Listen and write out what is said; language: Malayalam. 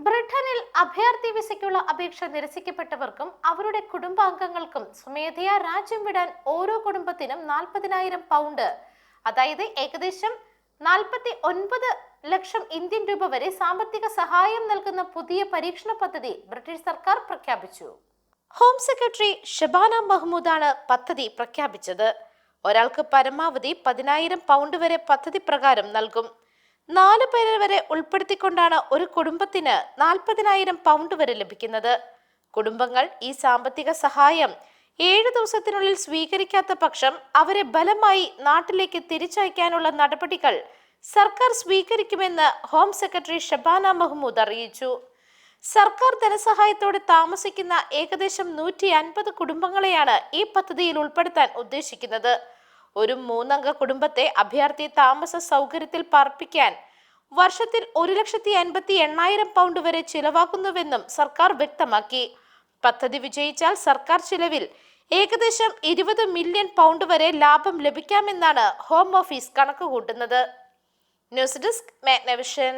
ബ്രിട്ടനിൽ അഭയാർത്ഥി വിസയ്ക്കുള്ള അപേക്ഷ നിരസിക്കപ്പെട്ടവർക്കും അവരുടെ കുടുംബാംഗങ്ങൾക്കും സ്വമേധയാ രാജ്യം വിടാൻ ഓരോ കുടുംബത്തിനും 40,000 പൗണ്ട്, അതായത് ഏകദേശം 49 ലക്ഷം ഇന്ത്യൻ രൂപ വരെ സാമ്പത്തിക സഹായം നൽകുന്ന പുതിയ പരീക്ഷണ പദ്ധതി ബ്രിട്ടീഷ് സർക്കാർ പ്രഖ്യാപിച്ചു. ഹോം സെക്രട്ടറി ഷബാന മഹ്മൂദാണ് പദ്ധതി പ്രഖ്യാപിച്ചത്. ഒരാൾക്ക് പരമാവധി 10,000 പൗണ്ട് വരെ പദ്ധതി പ്രകാരം നൽകും. 4 പേരെ വരെ ഉൾപ്പെടുത്തിക്കൊണ്ടാണ് ഒരു കുടുംബത്തിന് 40,000 പൗണ്ട് വരെ ലഭിക്കുന്നത്. കുടുംബങ്ങൾ ഈ സാമ്പത്തിക സഹായം 7 ദിവസത്തിനുള്ളിൽ സ്വീകരിക്കാത്ത പക്ഷം അവരെ ബലമായി നാട്ടിലേക്ക് തിരിച്ചയക്കാനുള്ള നടപടികൾ സർക്കാർ സ്വീകരിക്കുമെന്ന് ഹോം സെക്രട്ടറി ഷബാന മഹ്മൂദ് അറിയിച്ചു. സർക്കാർ ധനസഹായത്തോടെ താമസിക്കുന്ന ഏകദേശം 150 കുടുംബങ്ങളെയാണ് ഈ പദ്ധതിയിൽ ഉൾപ്പെടുത്താൻ ഉദ്ദേശിക്കുന്നത്. ഒരു 3 അംഗ കുടുംബത്തെ അഭയാർത്ഥി താമസ സൗകര്യത്തിൽ പാർപ്പിക്കാൻ വർഷത്തിൽ 1,58,000 പൗണ്ട് വരെ ചിലവാക്കുന്നുവെന്നും സർക്കാർ വ്യക്തമാക്കി. പദ്ധതി വിജയിച്ചാൽ സർക്കാർ ചിലവിൽ ഏകദേശം 20 മില്യൺ പൗണ്ട് വരെ ലാഭം ലഭിക്കാമെന്നാണ് ഹോം ഓഫീസ് കണക്കുകൂട്ടുന്നത്. News desk Magnavision.